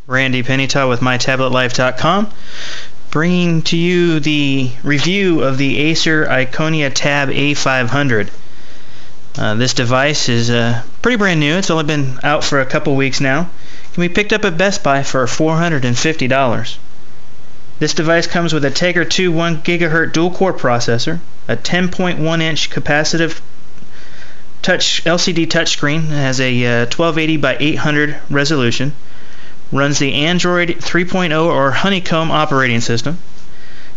Randy Pennytaw with MyTabletLife.com, bringing to you the review of the Acer Iconia Tab A500. This device is pretty brand new. It's only been out for a couple weeks now. It can be picked up at Best Buy for $450. This device comes with a Tegra 2 1 GHz dual-core processor, a 10.1-inch capacitive LCD touchscreen. It has a 1280 by 800 resolution. Runs the Android 3.0 or Honeycomb operating system.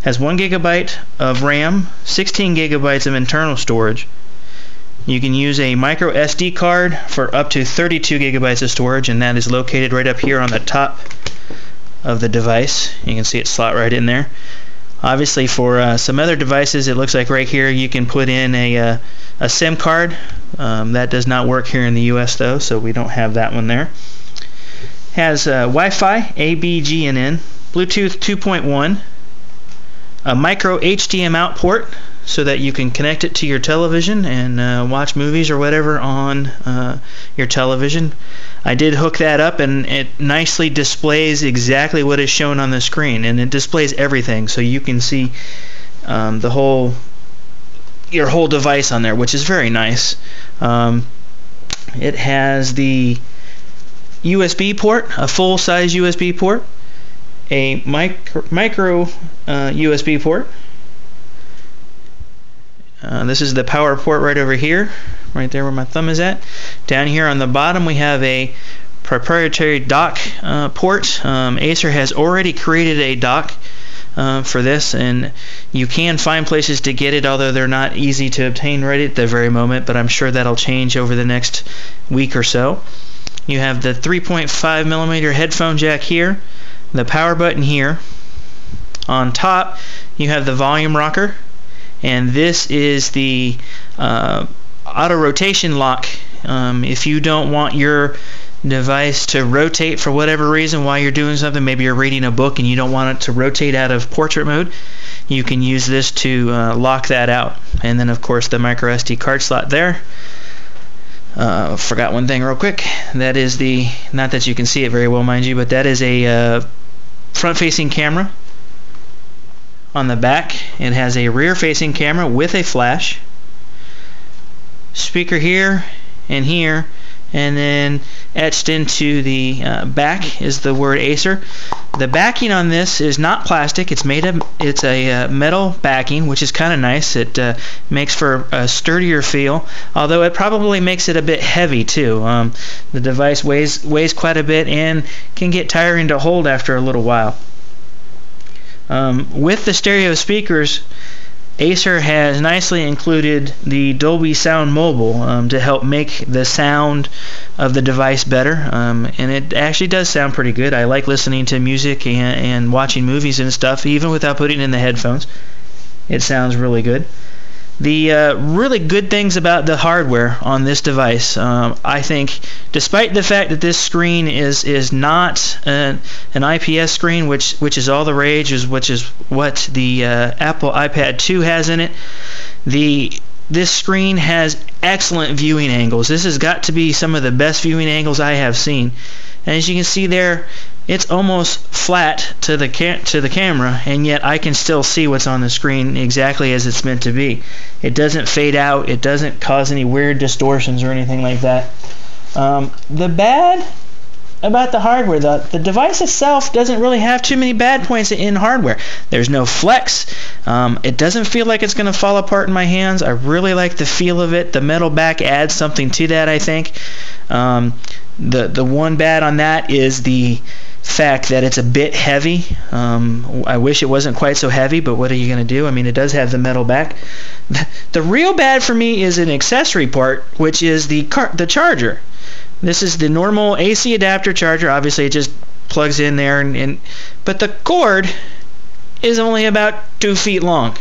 Has 1 GB of RAM, 16 GB of internal storage. You can use a micro SD card for up to 32 GB of storage, and that is located right up here on the top of the device. You can see it slot right in there. Obviously, for some other devices, it looks like right here you can put in a SIM card. That does not work here in the US though, so we don't have that one there. Has Wi-Fi, A, B, G, and N, Bluetooth 2.1, a micro HDMI out port so that you can connect it to your television and watch movies or whatever on your television. I did hook that up, and it nicely displays exactly what is shown on the screen, and it displays everything, so you can see your whole device on there, which is very nice. It has the USB port, a full-size USB port, a micro USB port. This is the power port right over here, right there where my thumb is at. Down here on the bottom we have a proprietary dock port. Acer has already created a dock for this, and you can find places to get it, although they're not easy to obtain right at the very moment, but I'm sure that'll change over the next week or so. You have the 3.5mm headphone jack here, the power button here. On top you have the volume rocker, and this is the auto rotation lock. If you don't want your device to rotate for whatever reason while you're doing something, maybe you're reading a book and you don't want it to rotate out of portrait mode, you can use this to lock that out. And then of course the micro SD card slot there. Forgot one thing real quick. That is the, not that you can see it very well mind you, but that is a front-facing camera. On the back it has a rear-facing camera with a flash. Speaker here and here, and then etched into the back is the word Acer. The backing on this is not plastic. It's a metal backing, which is kind of nice. It makes for a sturdier feel, although it probably makes it a bit heavy too. The device weighs quite a bit and can get tiring to hold after a little while. With the stereo speakers, Acer has nicely included the Dolby Sound Mobile to help make the sound of the device better, and it actually does sound pretty good. I like listening to music and watching movies and stuff, even without putting in the headphones. It sounds really good. The really good things about the hardware on this device, I think, despite the fact that this screen is not an IPS screen, which is all the rage, which is what the Apple iPad 2 has in it, this screen has excellent viewing angles. This has got to be some of the best viewing angles I have seen. And as you can see there, it's almost flat to the camera, and yet I can still see what's on the screen exactly as it's meant to be. It doesn't fade out, it doesn't cause any weird distortions or anything like that. The bad about the hardware, the device itself doesn't really have too many bad points in hardware. There's no flex. It doesn't feel like it's going to fall apart in my hands. I really like the feel of it. The metal back adds something to that, I think. The one bad on that is the fact that it's a bit heavy. I wish it wasn't quite so heavy, but what are you going to do? I mean, it does have the metal back. The real bad for me is an accessory part, which is the charger. This is the normal AC adapter charger. Obviously it just plugs in there, but the cord is only about 2 feet long,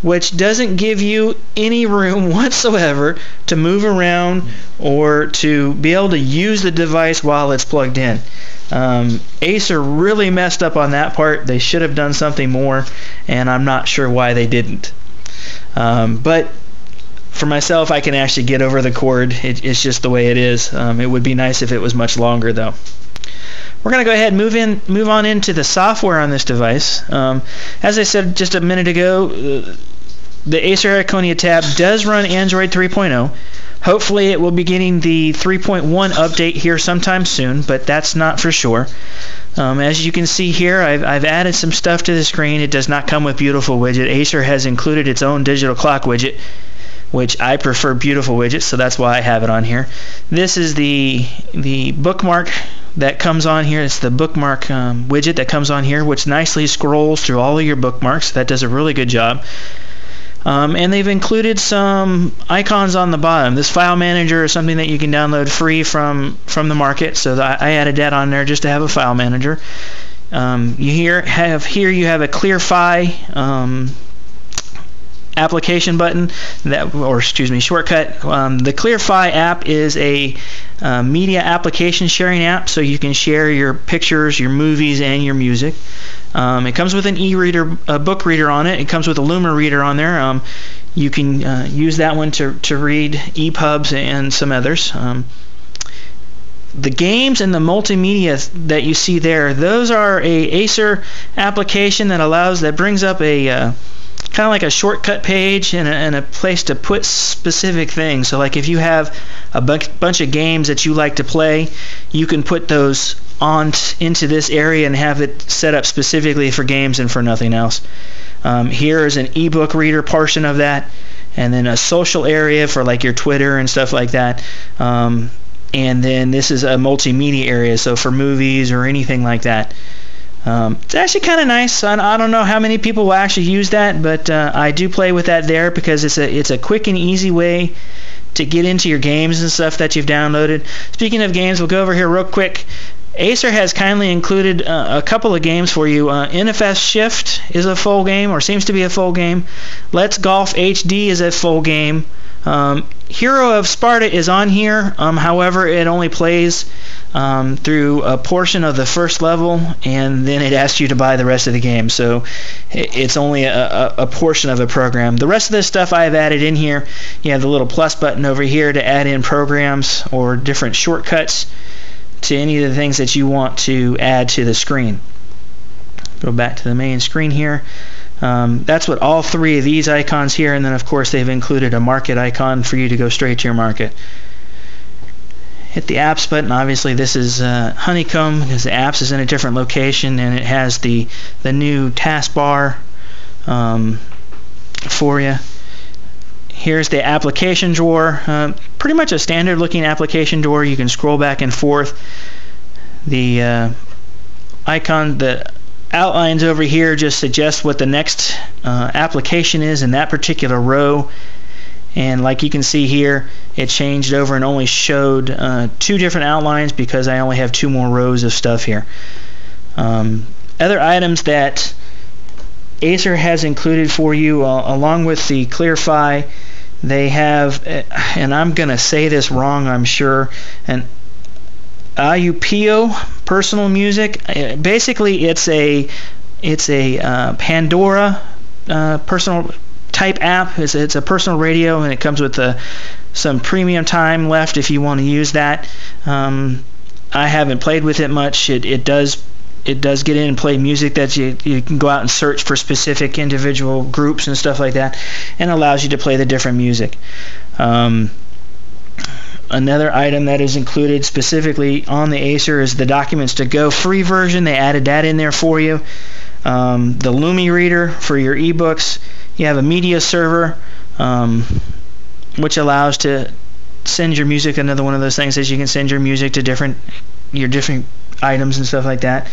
which doesn't give you any room whatsoever to move around or to be able to use the device while it's plugged in. Acer really messed up on that part. They should have done something more, and I'm not sure why they didn't. But for myself, I can actually get over the cord. It's just the way it is. It would be nice if it was much longer though. We're going to go ahead and move on into the software on this device. As I said just a minute ago, the Acer Iconia Tab does run Android 3.0. Hopefully it will be getting the 3.1 update here sometime soon, but that's not for sure. As you can see here, I've added some stuff to the screen. It does not come with Beautiful widget. Acer has included its own digital clock widget, which I prefer Beautiful widgets, so that's why I have it on here. This is the bookmark that comes on here. It's the bookmark widget that comes on here, which nicely scrolls through all of your bookmarks. That does a really good job. And they've included some icons on the bottom. This file manager is something that you can download free from the market, so I added that on there just to have a file manager. You have a ClearFi application button, shortcut. The ClearFi app is a media application sharing app, so you can share your pictures, your movies, and your music. It comes with an e-reader, a book reader on it. It comes with a Luma reader on there. You can use that one to read EPUBs and some others. The games and the multimedia that you see there, those are a Acer application that brings up a kind of like a shortcut page and a place to put specific things. So like if you have a bunch of games that you like to play, you can put those into this area and have it set up specifically for games and for nothing else. Here is an ebook reader portion of that, and then a social area for like your Twitter and stuff like that. And then this is a multimedia area, so for movies or anything like that. It's actually kind of nice. I don't know how many people will actually use that, but I do play with that there because it's a quick and easy way to get into your games and stuff that you've downloaded. Speaking of games, we'll go over here real quick. Acer has kindly included a couple of games for you. NFS Shift is a full game, or seems to be a full game. Let's Golf HD is a full game. Hero of Sparta is on here. However, it only plays through a portion of the first level, and then it asks you to buy the rest of the game. So it's only a portion of the program. The rest of this stuff I've added in here. You have the little plus button over here to add in programs or different shortcuts to any of the things that you want to add to the screen. Go back to the main screen here. That's what all three of these icons here, and then of course they've included a market icon for you to go straight to your market. Hit the apps button. Obviously this is honeycomb because the apps is in a different location, and it has the new taskbar for you. Here's the application drawer. Pretty much a standard looking application drawer. You can scroll back and forth. The icon, the outlines over here just suggest what the next application is in that particular row. And like you can see here, it changed over and only showed 2 different outlines because I only have 2 more rows of stuff here. Other items that Acer has included for you, along with the ClearFi, they have, and I'm going to say this wrong, I'm sure, an IUPO personal music. Basically, it's a Pandora personal type app. It's a personal radio, and it comes with some premium time left if you want to use that. I haven't played with it much. It does get in and play music that you can go out and search for specific individual groups and stuff like that, and allows you to play the different music. Another item that is included specifically on the Acer is the Documents to Go free version. They added that in there for you. The Lumi reader for your ebooks. You have a media server, which allows to send your music. Another one of those things is you can send your music to your different items and stuff like that.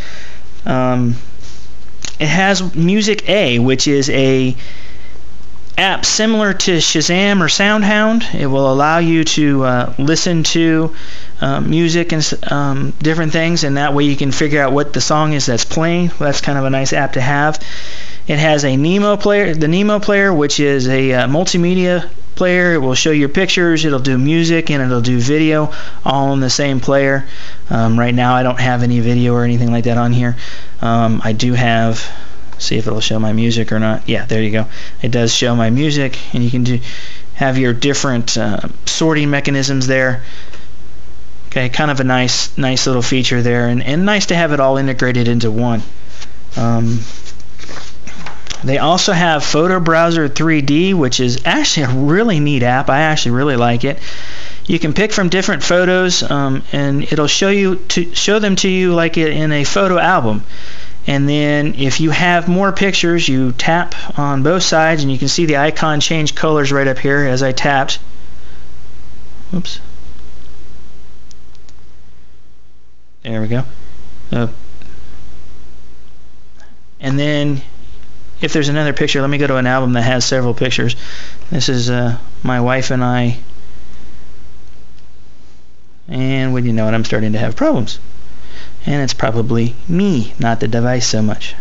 It has Music A, which is a app similar to Shazam or SoundHound. It will allow you to listen to music and different things, and that way you can figure out what the song is that's playing. Well, that's kind of a nice app to have. It has a Nemo player, the Nemo player, which is a multimedia player. It will show your pictures, it'll do music, and it'll do video, all in the same player. Right now I don't have any video or anything like that on here. I do have, see if it'll show my music or not. Yeah, there you go. It does show my music, and you can have your different sorting mechanisms there. Okay, kind of a nice little feature there, and nice to have it all integrated into one. They also have Photo Browser 3D, which is actually a really neat app. I actually really like it. You can pick from different photos, and it'll show them to you like in a photo album. And then if you have more pictures, you tap on both sides, and you can see the icon change colors right up here as I tapped. Oops. There we go. And then if there's another picture, let me go to an album that has several pictures. This is my wife and I. And when you know it, I'm starting to have problems. And it's probably me, not the device so much.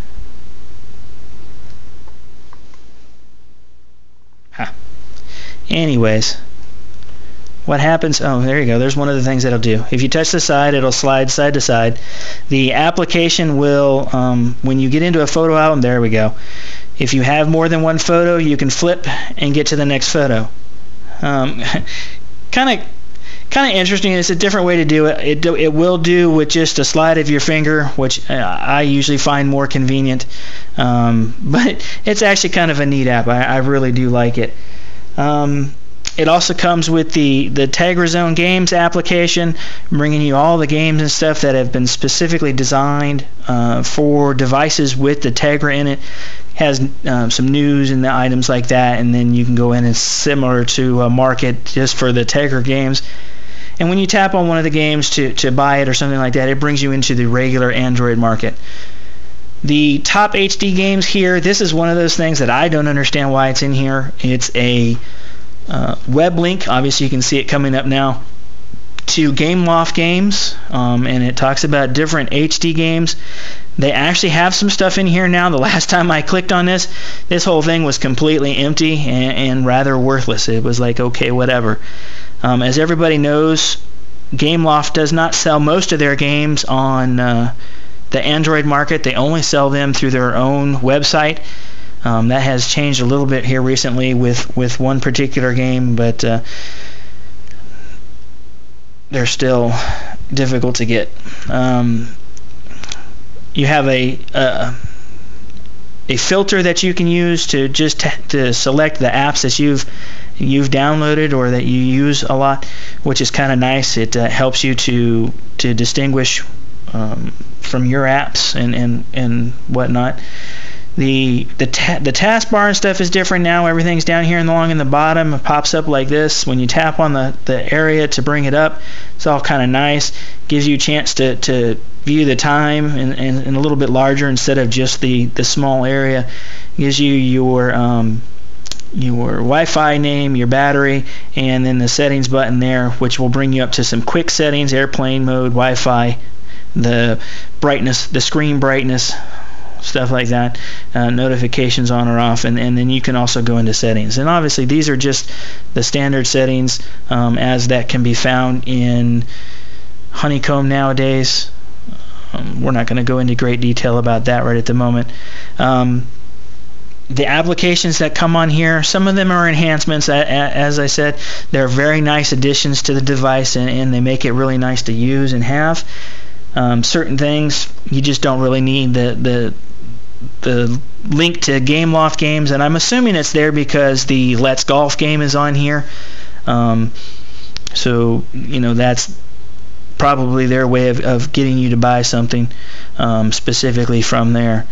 Anyways, what happens? Oh, there you go. There's one of the things that'll do. If you touch the side, it'll slide side to side. The application will, when you get into a photo album, there we go. If you have more than one photo, you can flip and get to the next photo. Kind of interesting. It's a different way to do it. It will do with just a slide of your finger, which I usually find more convenient. But it's actually kind of a neat app. I really do like it. It also comes with the Tegra Zone Games application, bringing you all the games and stuff that have been specifically designed for devices with the Tegra in it. Has some news and the items like that, and then you can go in and similar to market just for the Tegra games. And when you tap on one of the games to buy it or something like that, it brings you into the regular Android market. The top HD games here, this is one of those things that I don't understand why it's in here. It's a web link. Obviously you can see it coming up now to GameLoft games, and it talks about different HD games. They actually have some stuff in here now. The last time I clicked on this whole thing was completely empty and rather worthless. It was like, okay, whatever. As everybody knows, GameLoft does not sell most of their games on the Android market. They only sell them through their own website. That has changed a little bit here recently with one particular game, but they're still difficult to get. You have a filter that you can use to just to select the apps that you've downloaded or that you use a lot, which is kind of nice. It helps you to distinguish from your apps and whatnot. The taskbar and stuff is different now. Everything's down here along in the bottom. It pops up like this. When you tap on the area to bring it up, it's all kind of nice. Gives you a chance to view the time and a little bit larger instead of just the small area. Gives you your Wi-Fi name, your battery, and then the settings button there, which will bring you up to some quick settings: airplane mode, Wi-Fi, the brightness, the screen brightness, stuff like that, notifications on or off, and then you can also go into settings. And obviously these are just the standard settings as that can be found in Honeycomb nowadays. We're not going to go into great detail about that right at the moment. The applications that come on here, some of them are enhancements. As I said, they're very nice additions to the device, and they make it really nice to use and have. Certain things you just don't really need the link to GameLoft games, and I'm assuming it's there because the Let's Golf game is on here. So you know that's probably their way of getting you to buy something specifically from there.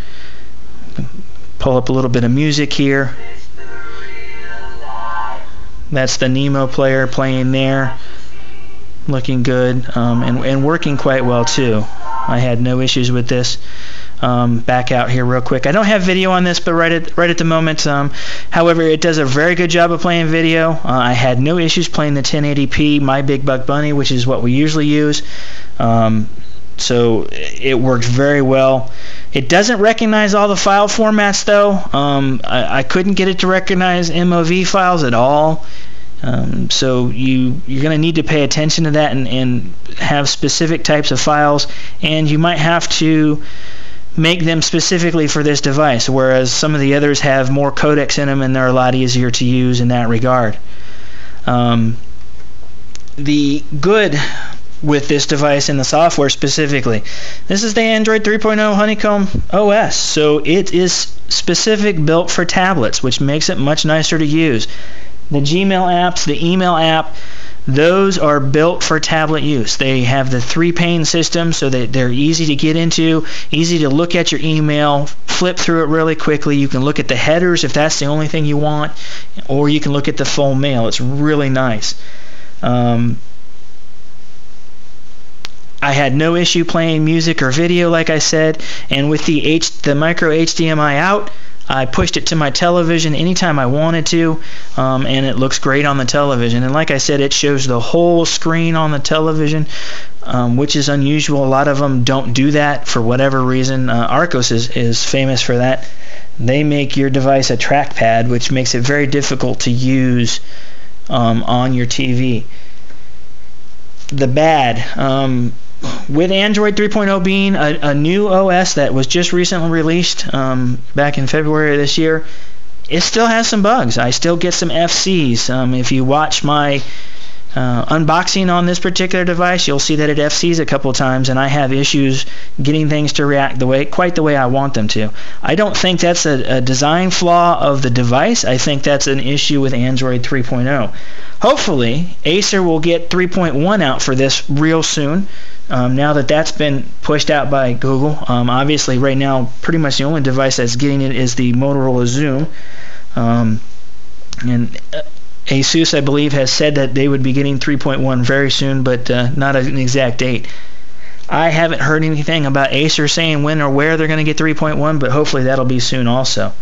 Pull up a little bit of music here. That's the Nemo player playing there, looking good, and working quite well too. I had no issues with this. Back out here real quick. I don't have video on this, but right at the moment. However, it does a very good job of playing video. I had no issues playing the 1080p My Big Buck Bunny, which is what we usually use. So it worked very well. It doesn't recognize all the file formats though. I couldn't get it to recognize MOV files at all. So you're going to need to pay attention to that and have specific types of files, and you might have to make them specifically for this device, whereas some of the others have more codecs in them and they're a lot easier to use in that regard. The good with this device and the software specifically. This is the Android 3.0 Honeycomb OS, so it is specific built for tablets, which makes it much nicer to use. The Gmail apps, the email app, those are built for tablet use. They have the 3-pane system, so that they're easy to get into, easy to look at your email, flip through it really quickly. You can look at the headers if that's the only thing you want, or you can look at the full mail. It's really nice. I had no issue playing music or video, like I said, and with the micro HDMI out, I pushed it to my television anytime I wanted to, and it looks great on the television. And like I said, it shows the whole screen on the television, which is unusual. A lot of them don't do that for whatever reason. Arcos is famous for that. They make your device a trackpad, which makes it very difficult to use on your TV. The bad. With Android 3.0 being a new OS that was just recently released back in February of this year, it still has some bugs. I still get some FCs. If you watch my unboxing on this particular device, you'll see that it FCs a couple times, and I have issues getting things to react quite the way I want them to. I don't think that's a design flaw of the device. I think that's an issue with Android 3.0. Hopefully, Acer will get 3.1 out for this real soon. Now that that's been pushed out by Google. Obviously, right now, pretty much the only device that's getting it is the Motorola Zoom. And Asus, I believe, has said that they would be getting 3.1 very soon, but not an exact date. I haven't heard anything about Acer saying when or where they're going to get 3.1, but hopefully that'll be soon also.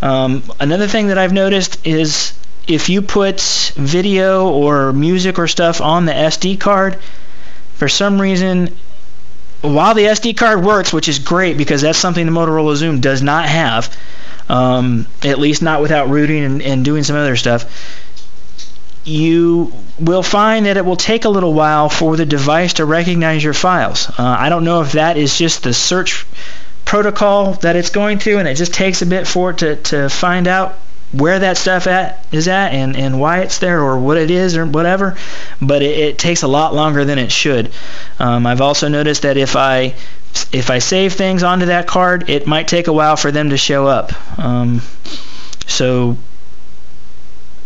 Another thing that I've noticed is if you put video or music or stuff on the SD card, for some reason, while the SD card works, which is great because that's something the Motorola Zoom does not have, at least not without rooting and doing some other stuff, you will find that it will take a little while for the device to recognize your files. I don't know if that is just the search protocol that it's going through, and it just takes a bit for it to find out where that stuff is at and why it's there or what it is or whatever, but it takes a lot longer than it should. I've also noticed that if I save things onto that card, it might take a while for them to show up. So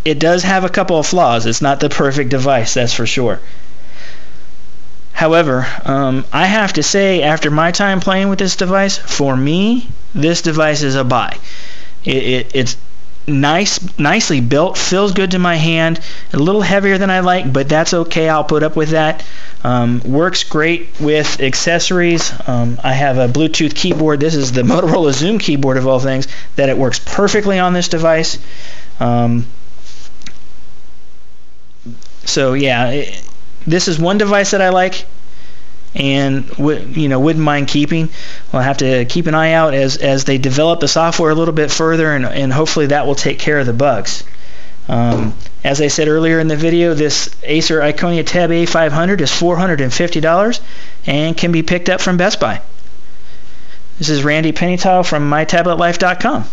it does have a couple of flaws. It's not the perfect device, that's for sure. However, I have to say, after my time playing with this device, for me, this device is a buy. It's nicely built, feels good to my hand, a little heavier than I like, but that's okay, I'll put up with that. Works great with accessories. I have a Bluetooth keyboard. This is the Motorola Zoom keyboard of all things, that it works perfectly on this device. So yeah, this is one device that I like and wouldn't mind keeping. We'll have to keep an eye out as they develop the software a little bit further, and hopefully that will take care of the bugs. As I said earlier in the video, this Acer Iconia Tab A500 is $450 and can be picked up from Best Buy. This is Randy Pennytile from MyTabletLife.com.